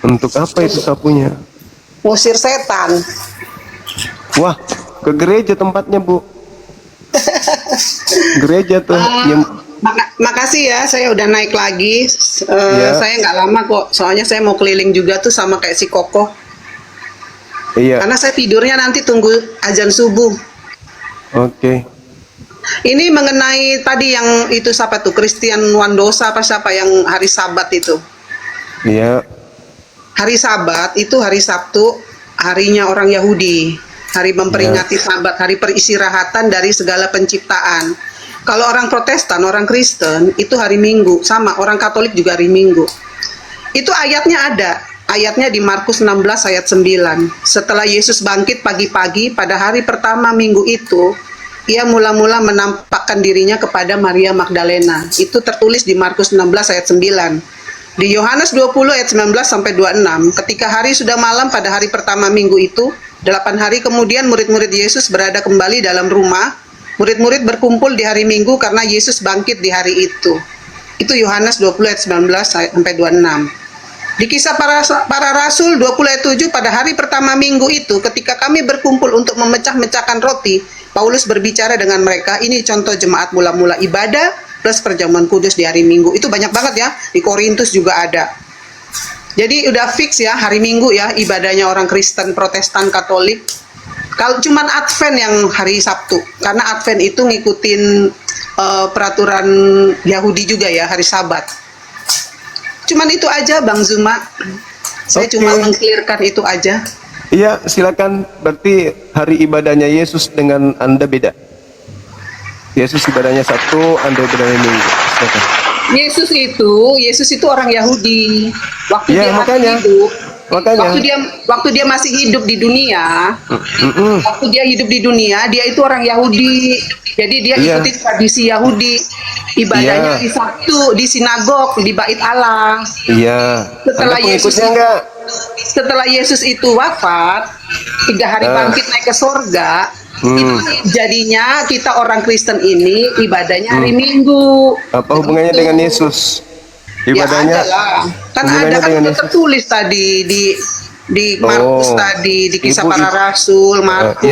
Untuk apa itu sapunya? Ngusir setan. Wah, ke gereja tempatnya, Bu. Gereja tuh. Ah, makasih ya, saya udah naik lagi. Ya, Saya nggak lama kok, soalnya saya mau keliling juga tuh sama kayak si Koko. iya. Karena saya tidurnya nanti tunggu azan subuh. Oke. Ini mengenai tadi yang itu siapa tuh, Christian Wandosa apa siapa yang hari Sabat itu. Iya. Hari Sabat itu hari Sabtu, harinya orang Yahudi. Hari memperingati Sabat, hari peristirahatan dari segala penciptaan. Kalau orang Protestan, orang Kristen itu hari Minggu, sama orang Katolik juga hari Minggu. Itu ayatnya ada. Ayatnya di Markus 16 ayat 9. Setelah Yesus bangkit pagi-pagi pada hari pertama minggu itu, ia mula-mula menampakkan dirinya kepada Maria Magdalena. Itu tertulis di Markus 16 ayat 9. Di Yohanes 20 ayat 19 sampai 26, ketika hari sudah malam pada hari pertama minggu itu, 8 hari kemudian murid-murid Yesus berada kembali dalam rumah. Murid-murid berkumpul di hari Minggu karena Yesus bangkit di hari itu. Itu Yohanes 20 ayat 19 sampai 26. Di kisah para rasul 20 ayat 7, pada hari pertama minggu itu ketika kami berkumpul untuk memecah-mecahkan roti, Paulus berbicara dengan mereka, ini contoh jemaat mula-mula ibadah plus perjamuan kudus di hari Minggu. Itu banyak banget ya, di Korintus juga ada. Jadi udah fix ya hari Minggu ya ibadahnya orang Kristen, Protestan, Katolik. Kalau cuman Advent yang hari Sabtu, karena Advent itu ngikutin peraturan Yahudi juga ya, hari Sabat. Cuman itu aja Bang Zuma. Saya Oke. cuma mengklirkan itu aja. Iya, silakan. Berarti hari ibadahnya Yesus dengan Anda beda. Yesus ibadahnya Sabtu, Anda ibadahnya Minggu. Silakan. Yesus itu orang Yahudi. Waktu Iya, dia makanya. masih hidup, Makanya. waktu dia masih hidup di dunia, Mm-mm. waktu dia hidup di dunia, dia itu orang Yahudi. Jadi dia Iya. ikuti tradisi Yahudi. Ibadahnya Iya. di Sabtu, di sinagog, di Bait Allah. Iya. Setelah Anda Yesus pengikutnya enggak? Setelah Yesus itu wafat, 3 hari bangkit naik ke sorga, itu jadinya kita orang Kristen ini ibadahnya hari Minggu. Apa hubungannya dengan Yesus? Ya Ibadahnya ada lah. Kan hubungannya ada kan dengan udah Yesus. tertulis tadi di Markus Oh. tadi, di kisah Ibu, para rasul, Markus,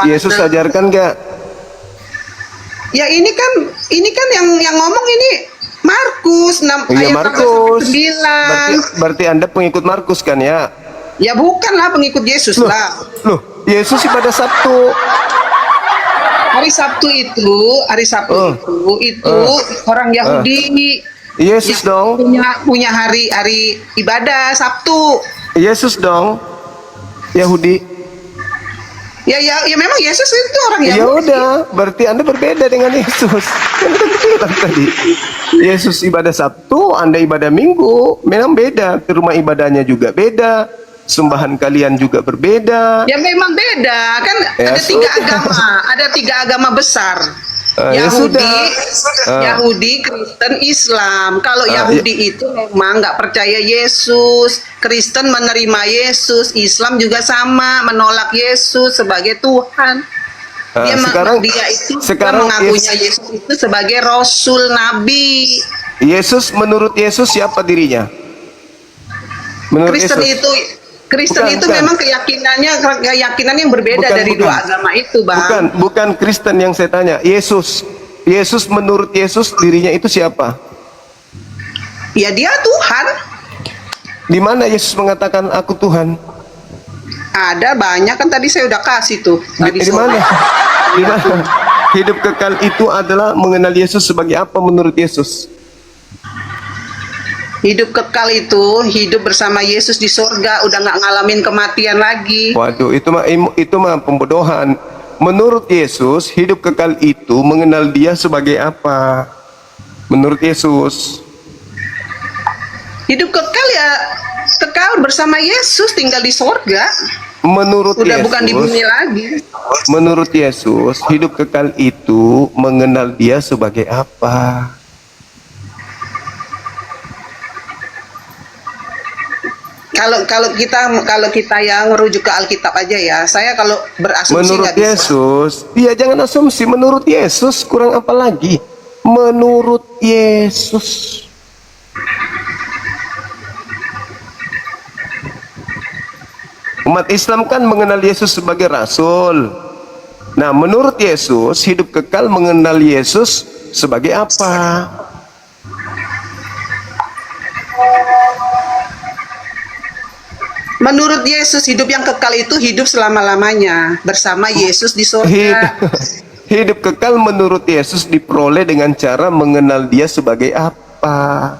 Yesus Yohanes. ajarkan enggak? Ya ini kan yang ngomong ini Markus 6 Iya, ayat Markus. 9. Berarti Anda pengikut Markus kan ya? Ya bukanlah pengikut Yesus Loh, lah. loh, Yesus ibadah Sabtu. Hari Sabtu itu orang Yahudi Yesus dong. punya hari ibadah Sabtu. Yesus dong. Yahudi. Ya memang Yesus itu orang Ya Yahudi. udah, berarti Anda berbeda dengan Yesus. Kan kita bilang tadi. Yesus ibadah Sabtu, Anda ibadah Minggu. Memang beda. Ke rumah ibadahnya juga beda. Sembahan kalian juga berbeda. Ya memang beda kan, Ya, ada 3 sudah. agama, ada 3 agama besar. Ya Yahudi, sudah. Yahudi, Kristen, Islam. Kalau Ya. Yahudi itu memang nggak percaya Yesus, Kristen menerima Yesus, Islam juga sama menolak Yesus sebagai Tuhan. Sekarang Dia mengakunya Yesus itu sebagai Rasul Nabi. Yesus, menurut Yesus siapa dirinya? Menurut Kristen Yesus. Kristen itu Bukan. memang keyakinan yang berbeda dari dua agama itu, Bang. Bukan Kristen yang saya tanya. Yesus menurut Yesus dirinya itu siapa? Ya dia Tuhan. Di mana Yesus mengatakan aku Tuhan? Ada banyak kan tadi saya udah kasih tuh. Di mana? Di mana? Hidup kekal itu adalah mengenal Yesus sebagai apa menurut Yesus? Hidup kekal itu hidup bersama Yesus di sorga, udah nggak ngalamin kematian lagi. Waduh, itu mah pembodohan. Menurut Yesus, hidup kekal itu mengenal Dia sebagai apa? Menurut Yesus. Hidup kekal ya kekal bersama Yesus, tinggal di sorga. Menurut Udah Yesus, bukan di bumi lagi. menurut Yesus, hidup kekal itu mengenal Dia sebagai apa? Kalau kita yang merujuk ke Alkitab aja ya, saya kalau berasumsi Menurut nggak bisa. Yesus, ya jangan asumsi. Menurut Yesus kurang apa lagi? Menurut Yesus. Umat Islam kan mengenal Yesus sebagai Rasul. Nah, menurut Yesus, hidup kekal mengenal Yesus sebagai apa? Menurut Yesus, hidup yang kekal itu hidup selama-lamanya bersama Yesus di surga. Hidup kekal menurut Yesus diperoleh dengan cara mengenal Dia sebagai apa?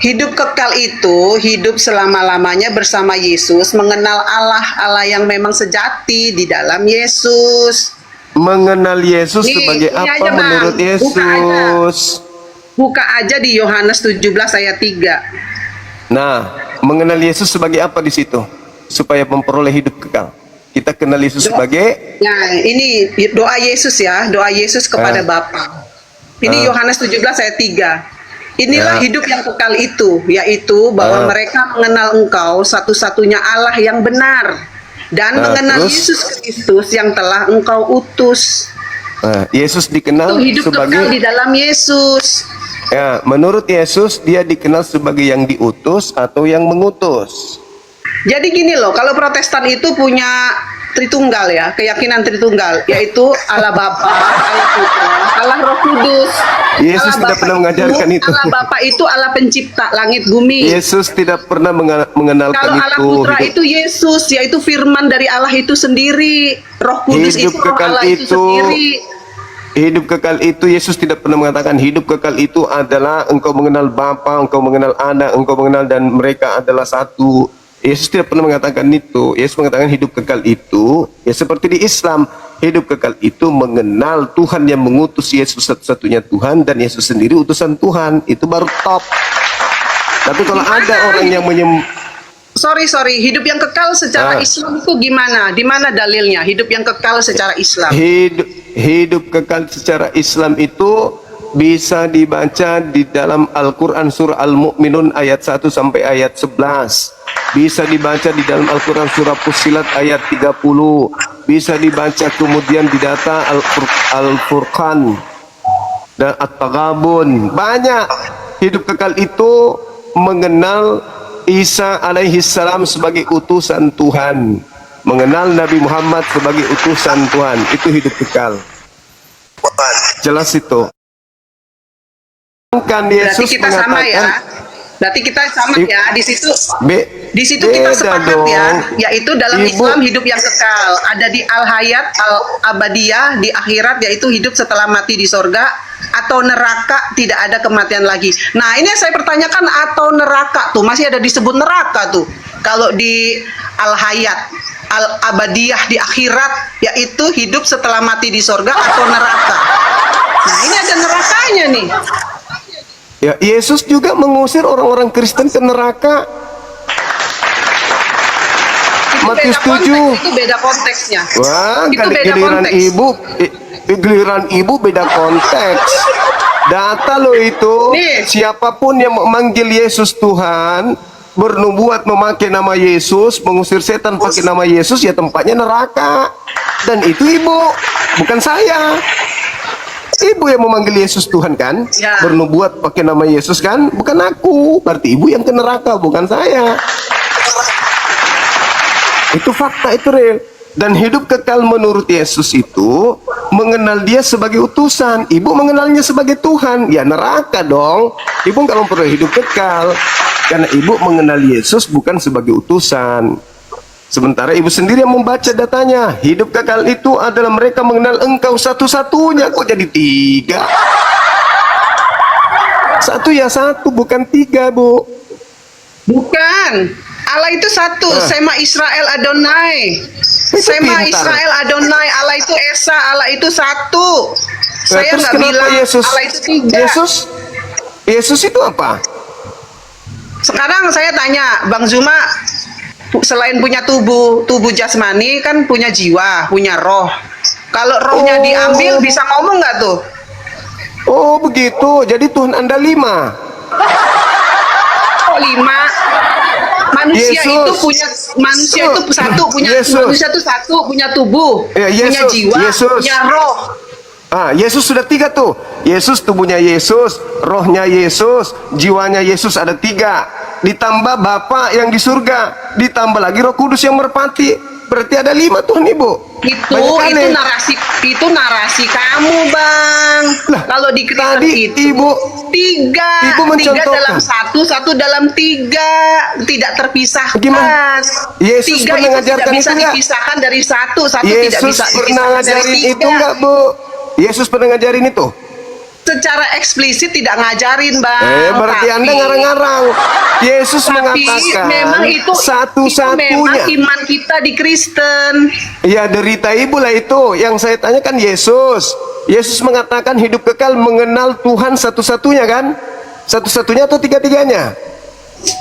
Hidup kekal itu hidup selama-lamanya bersama Yesus, mengenal Allah, Allah yang memang sejati di dalam Yesus. Mengenal Yesus Nih, sebagai ini apa aja, Bang. menurut Buka aja. Yesus? Buka aja di Yohanes 17 ayat 3. Nah, mengenal Yesus sebagai apa di situ? Supaya memperoleh hidup kekal. Kita kenal Yesus sebagai Nah, ini doa Yesus ya, doa Yesus kepada Bapa. Ini Yohanes 17 ayat 3. Inilah hidup yang kekal itu, yaitu bahwa mereka mengenal Engkau satu-satunya Allah yang benar dan mengenal terus? Yesus Kristus yang telah Engkau utus. Yesus dikenal Itu hidup sebagai kekal di dalam Yesus. ya, menurut Yesus dia dikenal sebagai yang diutus atau yang mengutus. Jadi gini loh, kalau Protestan itu punya Tritunggal ya, keyakinan Tritunggal, yaitu Allah Bapa, Allah Putra, Allah Roh Kudus. Yesus tidak pernah mengajarkan itu. Allah Bapa itu Allah pencipta langit bumi. Yesus tidak pernah mengenalkan Kalau Allah itu. Putra itu Yesus, yaitu firman dari Allah itu sendiri. Roh Kudus Hidup itu Roh kekal Allah itu itu. sendiri. Hidup kekal itu Yesus tidak pernah mengatakan hidup kekal itu adalah engkau mengenal Bapa, engkau mengenal Anak, engkau mengenal dan mereka adalah satu. Yesus tidak pernah mengatakan itu. Yesus mengatakan hidup kekal itu ya seperti di Islam, hidup kekal itu mengenal Tuhan yang mengutus Yesus satu-satunya Tuhan dan Yesus sendiri utusan Tuhan. Itu baru top. Tapi kalau ada orang yang Sorry, hidup yang kekal secara Islam itu gimana? Di mana dalilnya? Hidup yang kekal secara Islam. hidup kekal secara Islam itu bisa dibaca di dalam Al-Quran surah Al-Mu'minun ayat 1 sampai ayat 11. Bisa dibaca di dalam Al-Quran surah Fussilat ayat 30. Bisa dibaca kemudian di data Al-Furqan dan At-Taghabun. Banyak. Hidup kekal itu mengenal Isa alaihi salam sebagai utusan Tuhan, mengenal Nabi Muhammad sebagai utusan Tuhan. Itu hidup kekal. Jelas itu. Kan Berarti Yesus kita sama ya. Berarti kita sama ya. Di situ kita sepakat dong. ya, yaitu dalam Ibu. Islam hidup yang kekal. Ada di Al-Hayat, Al-Abadiyah, di akhirat yaitu hidup setelah mati di sorga, atau neraka, tidak ada kematian lagi. Nah, ini yang saya pertanyakan, atau neraka tuh masih ada disebut neraka tuh. Kalau di Al-Hayat, Al-Abadiyah, di akhirat yaitu hidup setelah mati di sorga atau neraka. Nah, ini ada nerakanya nih. Ya, Yesus juga mengusir orang-orang Kristen ke neraka. Matius 7. Itu beda konteksnya. Wah, Itu beda giliran konteks. giliran ibu beda konteks. Data lo itu. Nih. Siapapun yang memanggil Yesus Tuhan, bernubuat memakai nama Yesus, mengusir setan pakai nama Yesus, ya tempatnya neraka. Dan itu ibu, bukan saya. Ibu yang memanggil Yesus Tuhan kan, Ya. bernubuat pakai nama Yesus kan, bukan aku. Berarti ibu yang ke neraka, bukan saya. Itu fakta, itu real. Dan hidup kekal menurut Yesus itu mengenal dia sebagai utusan. Ibu mengenalnya sebagai Tuhan, ya neraka dong. Ibu nggak memperoleh hidup kekal karena ibu mengenal Yesus bukan sebagai utusan. Sementara ibu sendiri yang membaca datanya. Hidup kekal itu adalah mereka mengenal engkau satu-satunya. Kok jadi tiga? Satu ya satu, bukan tiga, Bu. Bukan. Allah itu satu, Sema Israel Adonai. Sema pintar. Israel Adonai, Allah itu Esa, Allah itu satu. Saya Terus nggak kenapa bilang Yesus? Allah itu tiga. Yesus itu apa? Sekarang saya tanya, Bang Zuma, selain punya tubuh jasmani kan punya jiwa, punya roh. Kalau rohnya diambil bisa ngomong nggak tuh? Oh begitu, jadi Tuhan Anda 5. Kok 5? Manusia Yesus. itu punya satu, punya Yesus. manusia itu satu, punya tubuh, Ya, punya Yesus. jiwa, Yesus. punya roh. Yesus sudah 3 tuh. Yesus tubuhnya Yesus, rohnya Yesus, jiwanya Yesus ada 3. ditambah Bapa yang di surga, ditambah lagi Roh Kudus yang merpati. Berarti ada 5 Tuhan Ibu. Banyak kali. Itu narasi kamu, Bang. Lah, Kalau di Kristen tadi itu Ibu 3 dalam 1 dalam 3, tidak terpisahkan. Gimana? Yesus 3 pernah itu ngajarkan tidak bisa itu nggak? dipisahkan dari 1 tidak Yesus bisa pernah dipisahkan dari ngajarin 3. itu enggak, Bu? Yesus pernah ngajarin itu? Secara eksplisit tidak ngajarin, Bang. Berarti Tapi- Anda ngarang-ngarang. Yesus tapi mengatakan memang itu satu-satunya. memang iman kita di Kristen. Ya, derita Ibu lah itu. Yang saya tanyakan Yesus. Yesus mengatakan hidup kekal mengenal Tuhan satu-satunya kan? Satu-satunya atau tiga-tiganya?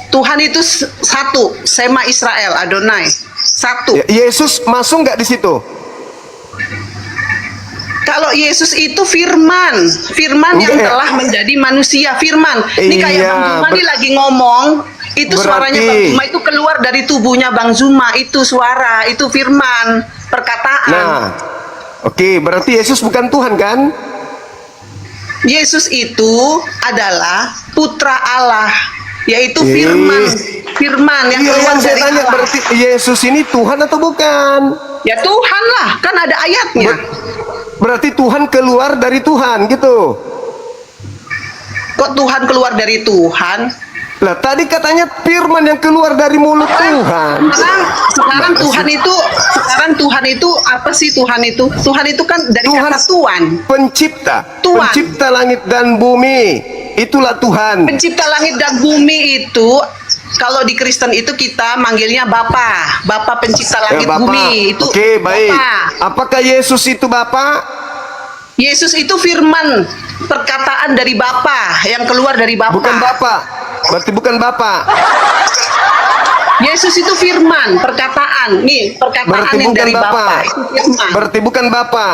Tuhan itu satu, Sema Israel, Adonai. Satu. Yesus masuk nggak di situ? Kalau Yesus itu firman yang Enggak. telah menjadi manusia, firman. Ini kayak Iya, Bang Zuma nih lagi ngomong, itu suaranya berarti- Bang Zuma itu keluar dari tubuhnya Bang Zuma, itu suara, itu firman, perkataan. Nah, oke, berarti Yesus bukan Tuhan kan? Yesus itu adalah putra Allah, yaitu firman yang Iya, keluar yang saya dari tanya Allah. berarti Yesus ini Tuhan atau bukan? Ya Tuhan lah, kan ada ayatnya. Berarti Tuhan keluar dari Tuhan gitu. Kok Tuhan keluar dari Tuhan? Lah tadi katanya firman yang keluar dari mulut Tuhan. Sekarang Tuhan itu apa sih Tuhan itu? Tuhan itu kan dari Tuhan kata Tuhan. pencipta, Tuhan. pencipta langit dan bumi. Itulah Tuhan. Pencipta langit dan bumi itu kalau di Kristen itu kita manggilnya Bapa, Bapa pencipta langit Bapa. bumi itu. Oke, baik. Bapa. Apakah Yesus itu Bapa? Yesus itu firman, perkataan dari Bapa yang keluar dari Bapa. Bukan Bapa. Berarti bukan Bapa. Yesus itu firman, perkataan. Nih, perkataan Berarti yang bukan dari Bapa. Bapa itu firman. Berarti bukan Bapa.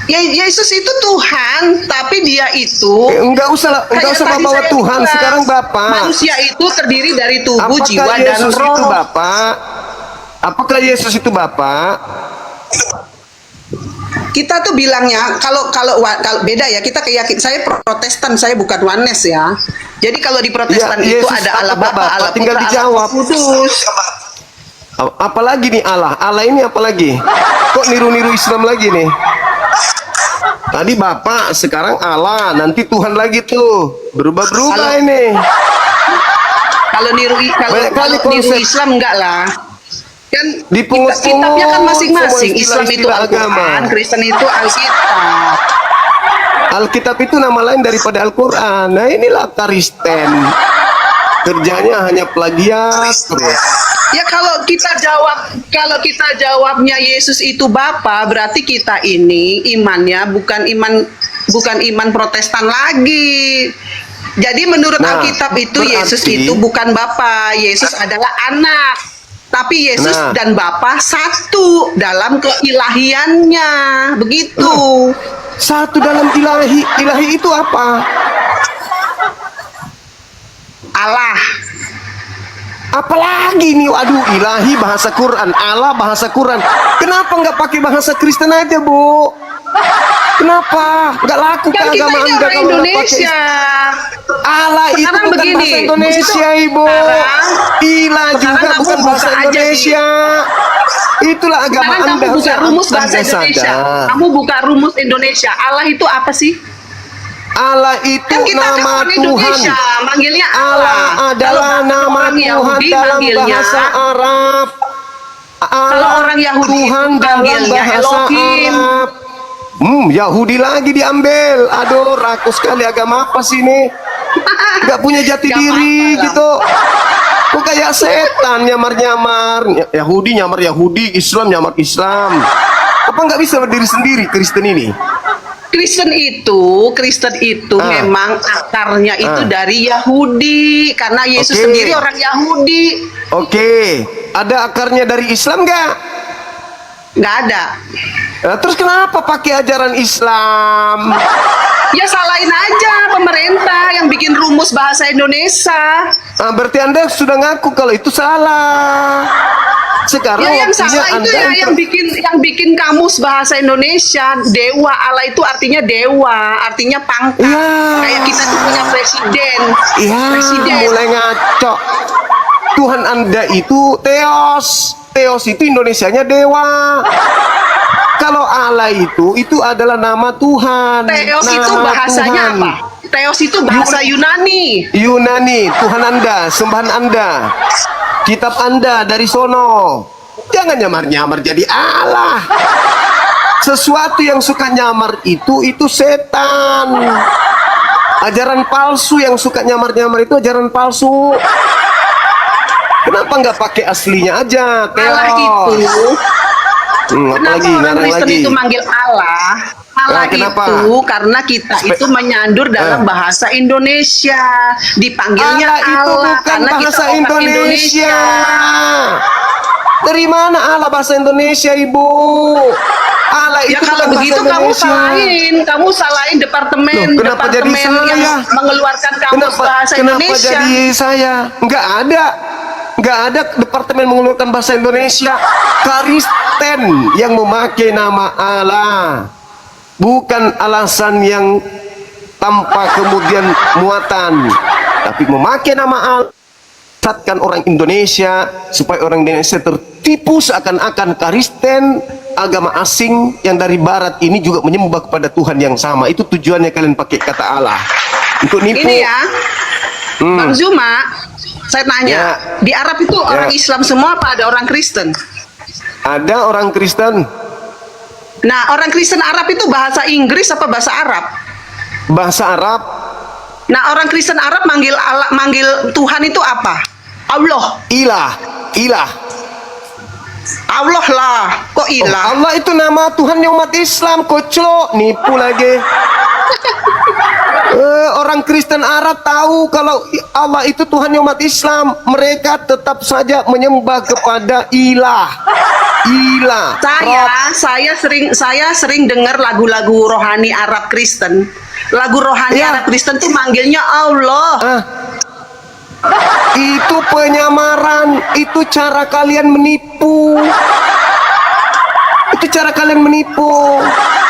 Yesus itu Tuhan, tapi dia itu Enggak usah kayak tadi bawa saya Tuhan, bilang, sekarang Bapa. Manusia itu terdiri dari tubuh, Apakah jiwa, dan Yesus roh. itu Bapa? Apakah Yesus itu Bapa? Kita tuh bilangnya kalau beda ya, kita keyakinan saya Protestan, saya bukan Oneness ya. Jadi kalau di Protestan Ya, itu Yesus ada Allah apa, Bapa, Bapak? Allah Tinggal Putra, dijawab. Allah Kudus. Apalagi nih Allah? Allah ini apalagi? Kok niru-niru Islam lagi nih? Tadi Bapak, sekarang Allah, nanti Tuhan lagi tuh. Berubah-berubah Kalau- ini. Kalau Banyak kali niru konsep. Islam enggak lah. Kan Dipungut-pungut kitabnya kan masing-masing. semua Islam itu istilah-istilah Al-Quran, agama. Kristen itu Alkitab. Alkitab itu nama lain daripada Al-Quran. Nah inilah Kristen. Kerjanya hanya plagiat terus. Ya kalau kita jawabnya Yesus itu Bapa, berarti kita ini imannya bukan iman Protestan lagi. Jadi menurut Nah, Alkitab itu Yesus berarti- itu bukan Bapa, Yesus adalah anak. Tapi Yesus Nah. dan Bapa satu dalam keilahiannya. Begitu. Satu dalam ilahi. Ilahi itu apa? Allah. Apalagi nih, waduh, ilahi bahasa Quran, Allah bahasa Quran. Kenapa nggak pakai bahasa Kristen aja, Bu? Kenapa? Nggak laku Kan kita keagamaan ini Anda orang kalau nggak Indonesia. pakai Allah itu Sekarang bukan begini, bahasa Indonesia, itu Ibu. sekarang- Ilah juga sekarang bukan kamu bahasa buka aja di- Indonesia. Itulah agama Sekarang Anda. kamu buka harusnya rumus bahasa Anda Indonesia. sadar. Kamu buka rumus Indonesia. Allah itu apa sih? Allah itu Kan kita kan nama orang Tuhan. Indonesia, manggilnya Allah Allah. adalah Kalau nama orang Tuhan Yahudi dalam manggilnya, bahasa Arab. kalau orang Yahudi Tuhan itu dalam manggilnya bahasa Elohim. Arab. Yahudi lagi diambil. Aduh, rakus sekali agama apa sih ini? Gak punya jati Gak diri apa-apa lah. gitu. Kok kayak setan nyamar-nyamar. Yahudi nyamar Yahudi, Islam nyamar Islam. Apa nggak bisa berdiri sendiri Kristen ini? Kristen itu memang akarnya itu dari Yahudi, karena Yesus Oke. sendiri orang Yahudi. Oke, ada akarnya dari Islam nggak? Nggak ada. Nah, terus kenapa pakai ajaran Islam? Ya salahin aja pemerintah yang bikin rumus bahasa Indonesia. Nah, berarti Anda sudah ngaku kalau itu salah. Sekarang Ya yang waktunya salah itu Anda ya yang bikin kamus bahasa Indonesia dewa. Allah itu artinya dewa, artinya pangkat. Ya. Kayak kita tuh punya presiden. Iya, Presiden. mulai ngaco. Tuhan Anda itu Theos. Theos itu Indonesianya dewa. Kalau Allah itu adalah nama Tuhan. Theos nama itu bahasanya Tuhan. apa? Theos itu bahasa Yunani. Yunani, Tuhan Anda, sembahan Anda. Kitab Anda dari sono. Jangan nyamar-nyamar jadi Allah. Sesuatu yang suka nyamar itu setan. Ajaran palsu, yang suka nyamar-nyamar itu ajaran palsu. Kenapa nggak pakai aslinya aja? Allah itu. Kenapa Apalagi orang ngarang Kristen lagi. itu manggil Allah? Allah Nah, kenapa? itu karena kita itu menyandur dalam bahasa Indonesia. Dipanggilnya Allah itu bukan karena kita bahasa orang Indonesia. Dari mana Allah bahasa Indonesia, Ibu? Allah itu Ya kalau bukan begitu bahasa kamu salahin departemen Loh, kenapa jadi yang saya? mengeluarkan kamus bahasa Kenapa Indonesia. jadi saya? Nggak ada departemen mengeluarkan bahasa Indonesia. Kristen yang memakai nama Allah, bukan alasan yang tanpa kemudian muatan, tapi memakai nama Allah. Sesatkan orang Indonesia supaya orang Indonesia tertipu seakan-akan Kristen agama asing yang dari barat ini juga menyembah kepada Tuhan yang sama. Itu tujuannya kalian pakai kata Allah untuk nipu. Ini ya, Bang Zuma, saya tanya, Ya. di Arab itu orang Islam semua apa ada orang Kristen? Ada orang Kristen, Nah, orang Kristen Arab itu bahasa Inggris apa bahasa Arab? bahasa Arab. Nah, orang Kristen Arab manggil Allah, manggil Tuhan itu apa? Allah. Ilah. Allah lah. Kok Oh, ilah? Allah itu nama Tuhan umat Islam. Koclo, nipu lagi. Orang Kristen Arab tahu kalau Allah itu Tuhan umat Islam. Mereka tetap saja menyembah kepada ilah. Rob. Saya sering dengar lagu-lagu rohani Arab Kristen. Lagu rohani Ya. Arab Kristen tuh manggilnya Allah. Itu penyamaran. Itu cara kalian menipu.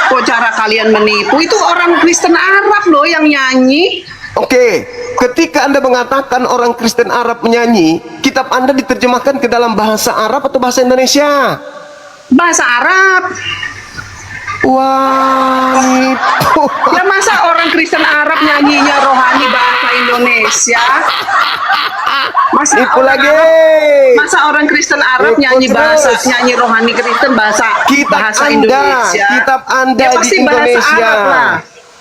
Kok cara kalian menipu? Itu orang Kristen Arab loh yang nyanyi. Oke, ketika Anda mengatakan orang Kristen Arab menyanyi, kitab Anda diterjemahkan ke dalam bahasa Arab atau bahasa Indonesia? Bahasa Arab. Wah, nipu. Ya masa orang Kristen Arab nyanyinya rohani bahasa Indonesia? Nipu lagi. Masa orang Kristen Arab Nipu nyanyi terus. nyanyi rohani Kristen bahasa Kitab Indonesia? Anda Ya, di pasti bahasa Indonesia. Arab lah.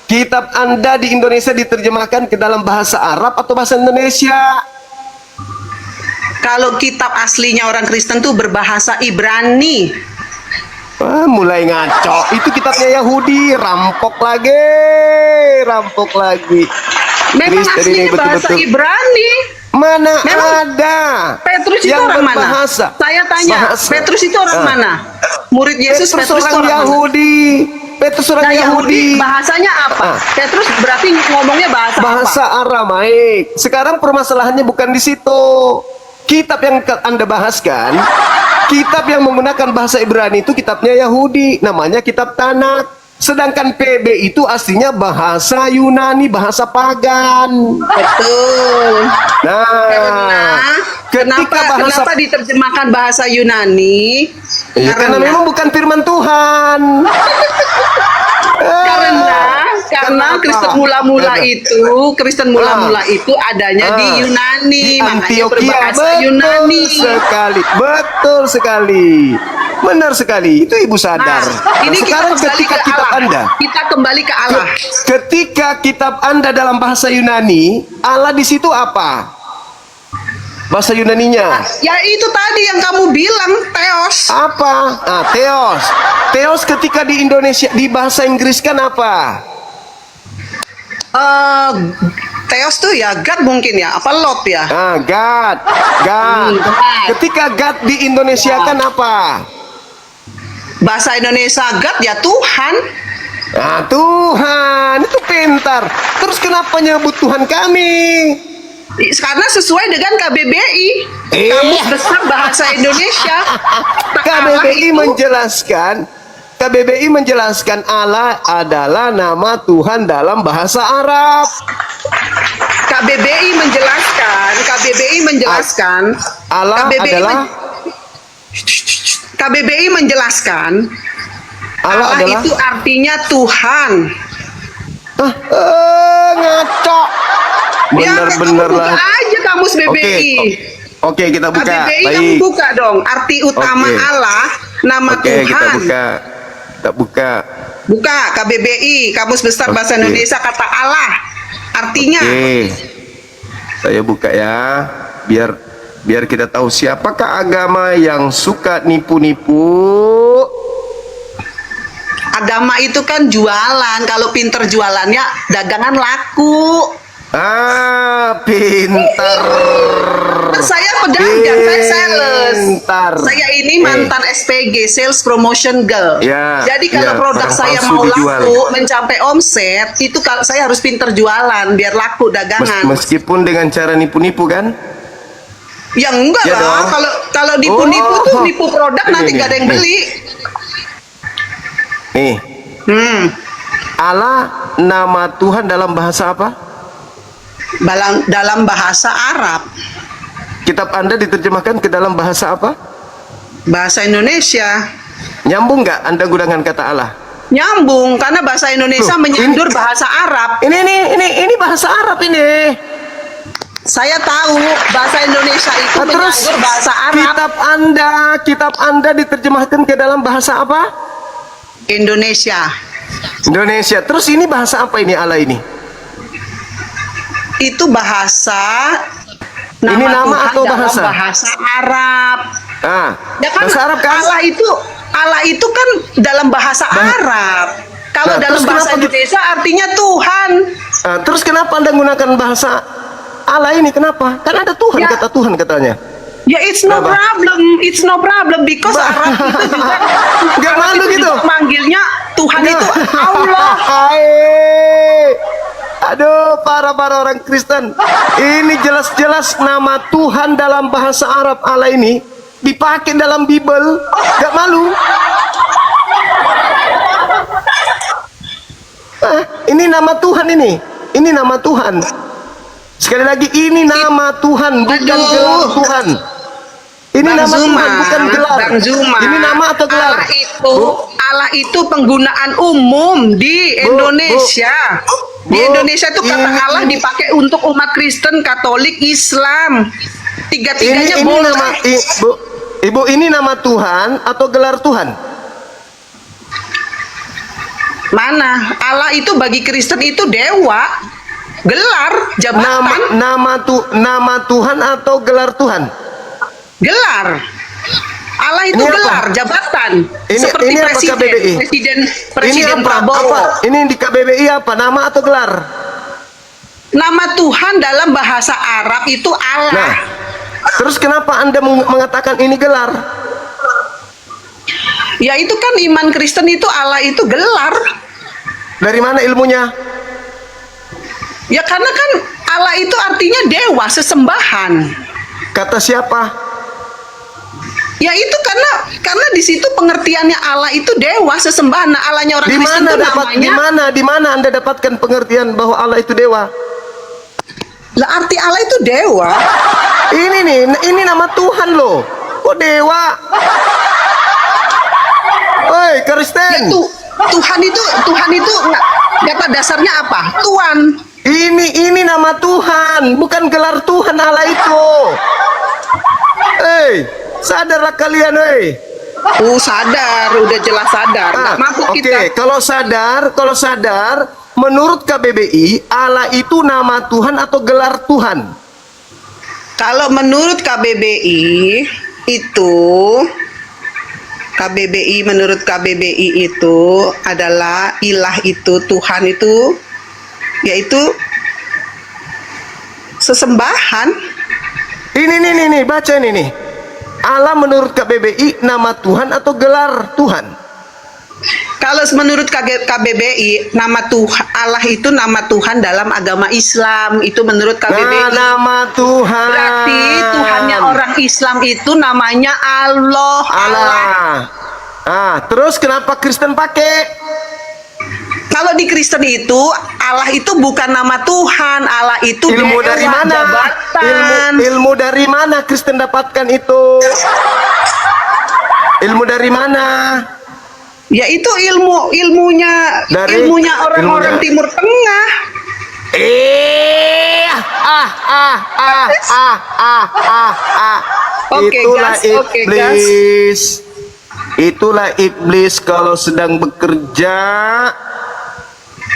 Kitab Anda di Indonesia diterjemahkan ke dalam bahasa Arab atau bahasa Indonesia? Kalau kitab aslinya orang Kristen tuh berbahasa Ibrani. Mulai ngaco. Itu kitabnya Yahudi. Rampok lagi. Memang Kristen ini aslinya bahasa betul-betul. Ibrani. Mana Memang ada? Petrus itu yang orang mana? berbahasa. Saya tanya, Bahasa. Petrus itu orang mana? Murid Yesus, Petrus itu orang orang mana? Yahudi. Petrus orang Nah, Yahudi. bahasanya apa? Ah. Petrus berarti ngomongnya bahasa Bahasa apa? Aramaik. Sekarang permasalahannya bukan di situ. Kitab yang Anda bahas kan, kitab yang menggunakan bahasa Ibrani itu kitabnya Yahudi, namanya kitab Tanakh. Sedangkan PB itu aslinya bahasa Yunani, bahasa pagan. Betul. Nah, Kenapa diterjemahkan bahasa Yunani? Ya, karena memang bukan firman Tuhan. Karena Kristen mula-mula itu adanya di Yunani, Di makanya Antioquia. berbahasa Yunani. Betul sekali. Benar sekali. Itu Ibu sadar. Nah, ini sekarang kita ketika kembali ke kitab Allah. Anda, Kita kembali ke Allah. ketika kitab Anda dalam bahasa Yunani, Allah di situ apa? Bahasa Yunaninya Ya itu tadi yang kamu bilang, Theos. apa? Theos. Theos ketika di Indonesia di bahasa Inggris kan apa? Theos tuh ya God mungkin ya, apa Lot ya? God. God. Ketika God di Indonesia kan apa? Bahasa Indonesia God ya Tuhan. Tuhan itu pintar. Terus kenapa nyebut Tuhan kami? Karena sesuai dengan KBBI, Kamus Besar Bahasa Indonesia. Allah KBBI itu- menjelaskan, KBBI menjelaskan Allah adalah nama Tuhan dalam bahasa Arab. KBBI menjelaskan, Allah adalah KBBI menjelaskan Allah Allah adalah itu artinya Tuhan. ngaco. Bener-bener kamu lah. buka aja kamus BBI. Oke, kita buka. KBBI kamu Baik. buka dong. Arti utama Oke. Allah, nama Oke, Tuhan. kita buka. Kita buka. Buka KBBI, Kamus Besar Bahasa Oke. Indonesia, kata Allah. Artinya Oke. Saya buka ya, biar kita tahu siapakah agama yang suka nipu-nipu. agama itu kan jualan. Kalau pinter jualannya, dagangan laku. Pintar. Saya pedagang, saya sales. Pintar. Saya ini mantan SPG, Sales Promotion Girl. Ya, Jadi kalau ya, produk barang saya palsu mau dijual. laku, mencapai omset, itu kalau saya harus pinter jualan biar laku dagangan. Meskipun dengan cara nipu-nipu kan? Ya enggak Ya lah. dong. Kalau nipu-nipu tuh Oh. nipu produk, Ini, nanti ini, gak ada yang ini. beli. Nih, Allah nama Tuhan dalam bahasa apa? Dalam bahasa Arab, Kitab Anda diterjemahkan ke dalam bahasa apa? bahasa Indonesia. Nyambung nggak Anda gunakan kata Allah? Nyambung karena bahasa Indonesia Loh, menyandur bahasa Arab. Ini bahasa Arab ini. Saya tahu bahasa Indonesia itu Terus menyandur bahasa Arab. kitab Anda diterjemahkan ke dalam bahasa apa? Indonesia Indonesia. Terus ini bahasa apa ini Allah ini? itu bahasa Ini nama Tuhan atau dalam bahasa? bahasa Arab. Ah, Ya kan, bahasa Arab kan? Allah itu kan dalam bahasa Arab. Kalau Nah, dalam terus bahasa kenapa Indonesia artinya Tuhan. Terus kenapa Anda gunakan bahasa Allah ini? Kenapa? Kan ada Tuhan, Ya. kata Tuhan katanya. Ya it's no Kenapa? problem, it's no problem because Arab itu juga Nggak Arab malu itu gitu? juga manggilnya Tuhan itu Allah. Hai. Aduh, para orang Kristen. Ini jelas-jelas nama Tuhan dalam bahasa Arab Allah ini dipakai dalam Bible. Gak malu? Ini nama Tuhan ini. Ini nama Tuhan. Sekali lagi, ini nama Tuhan, bukan Aduh. gelar Tuhan. Ini Bang nama Zuma, Tuhan, bukan gelar. Bang Zuma, Ini nama atau gelar? Allah itu penggunaan umum di Indonesia. Di Bu, Indonesia itu kata ini- Allah dipakai untuk umat Kristen, Katolik, Islam. Tiga-tiganya ini boleh. nama Ibu, ini nama Tuhan atau gelar Tuhan? Mana? Allah itu bagi Kristen itu dewa, gelar, jabatan, Nama Tuhan atau gelar Tuhan? gelar. Allah itu Ini apa? gelar, jabatan. Ini- Seperti ini apa presiden, KBBI? presiden Ini Prabowo. Ini di KBBI apa? Nama atau gelar? Nama Tuhan dalam bahasa Arab itu Allah. Nah, terus kenapa Anda mengatakan ini gelar? Ya itu kan iman Kristen itu Allah itu gelar. Dari mana ilmunya? Ya karena kan Allah itu artinya dewa, sesembahan. Kata siapa? Ya itu karena di situ pengertiannya Allah itu dewa, sesembahan. Nah, Allahnya orang Di Kristen mana itu namanya. di mana Anda dapatkan pengertian bahwa Allah itu dewa? Lah arti Allah itu dewa. Ini nama Tuhan loh. Kok dewa? Oi, Kristen. Itu Tuhan itu kata dasarnya apa? Tuhan. Ini nama Tuhan, bukan gelar Tuhan Allah itu. Sadarlah kalian, Sadar, udah jelas sadar. Nggak mampu Oke, kita. kalau sadar, menurut KBBI, Allah itu nama Tuhan atau gelar Tuhan? Kalau menurut menurut KBBI itu adalah ilah itu, Tuhan itu, yaitu sesembahan. Ini, baca ini nih. Allah menurut KBBI nama Tuhan atau gelar Tuhan? Kalau menurut KBBI, nama Tuhan Allah itu nama Tuhan dalam agama Islam. Itu menurut KBBI. Nah, nama Tuhan. Berarti Tuhannya orang Islam itu namanya Allah. Allah. Terus kenapa Kristen pakai? Kalau di Kristen itu Allah itu bukan nama Tuhan, Allah itu Ilmu dewa, dari mana? jabatan. Ilmu dari mana Kristen dapatkan itu? Ilmu dari mana? Ya itu ilmunya orang-orang Timur Tengah. Oke, Itulah gas. Oke, gas. iblis. Itulah iblis kalau sedang bekerja.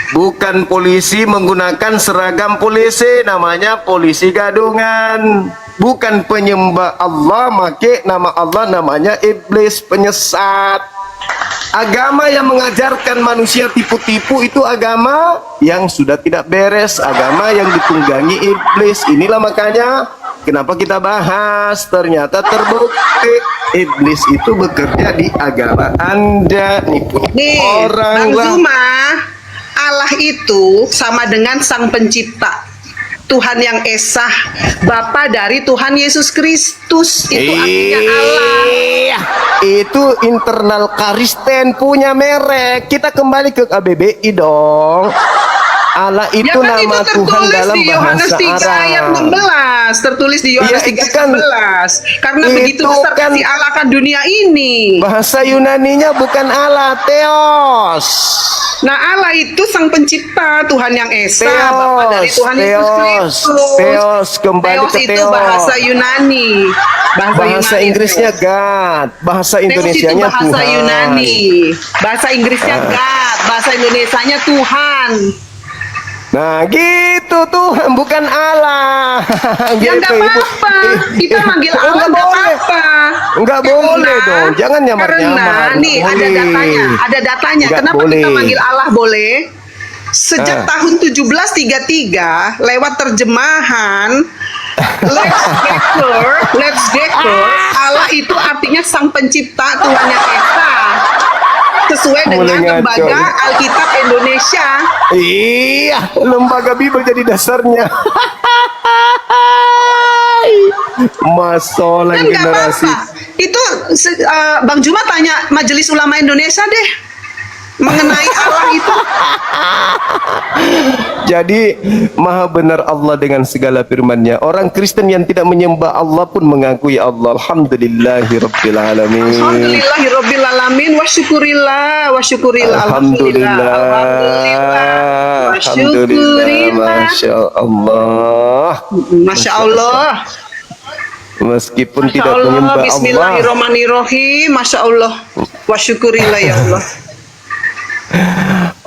Bukan polisi menggunakan seragam polisi, namanya polisi gadungan. Bukan penyembah Allah, make nama Allah, namanya iblis penyesat. Agama yang mengajarkan manusia tipu-tipu itu agama yang sudah tidak beres, agama yang ditunggangi iblis. Inilah makanya kenapa kita bahas, ternyata terbukti iblis itu bekerja di agama Anda, nipu Nih, orang Bang lah. Zuma, Allah itu sama dengan Sang Pencipta, Tuhan yang Esa, Bapa dari Tuhan Yesus Kristus. Itu artinya Allah. Itu internal Kristen punya merek. Kita kembali ke KBBI dong. Allah itu Ya kan nama itu Tuhan tertulis dalam di Yohanes bahasa 3 ayat Arab. 16. Tertulis di Yohanes Ya, 3 itu ayat kan- 16. Karena begitu itu besar kan- kasih Allah akan dunia ini. Bahasa Yunaninya bukan Allah, Theos. Nah, Allah itu Sang Pencipta, Tuhan yang Esa, Bapa dari Tuhan Yesus Kristus. Theos, kembali Theos ke itu Theos. bahasa Yunani. Bahasa Yunani, Inggrisnya Theos. God, bahasa Theos itu Indonesianya bahasa Tuhan. Yunani. Bahasa Inggrisnya God, bahasa Indonesianya Tuhan. Nah, gitu Tuhan, bukan Allah. Ya Gitu, nggak apa-apa. Kita manggil Allah Nggak nggak boleh. apa-apa. Nggak boleh dong, jangan nyamar-nyamar. Karena nih Nggak ada boleh. datanya, ada datanya. Nggak Kenapa boleh. kita manggil Allah boleh? Sejak tahun 1733 lewat terjemahan Let's Decker, Allah itu artinya Sang Pencipta, Tuhan yang Esa. Sesuai Mulai dengan ngaco. Lembaga Alkitab Indonesia. Iya, lembaga Bible jadi dasarnya. Masalah Kan nggak generasi. apa-apa. Itu Bang Juma tanya Majelis Ulama Indonesia deh mengenai Allah itu. Jadi maha benar Allah dengan segala firman-Nya. Orang Kristen yang tidak menyembah Allah pun mengakui Allah. Alhamdulillahirabbil alamin. Alhamdulillahirabbil alamin wa syukurillah wa syukurillah. Alhamdulillah. Alhamdulillah. Wa syukurillah. Masya Allah. Masya Allah. Meskipun Masya tidak Allah. menyembah Allah. Bismillahirrahmanirrahim. Masya Allah. Wa syukurillah ya Allah.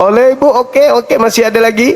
Oleh Ibu, oke, masih ada lagi?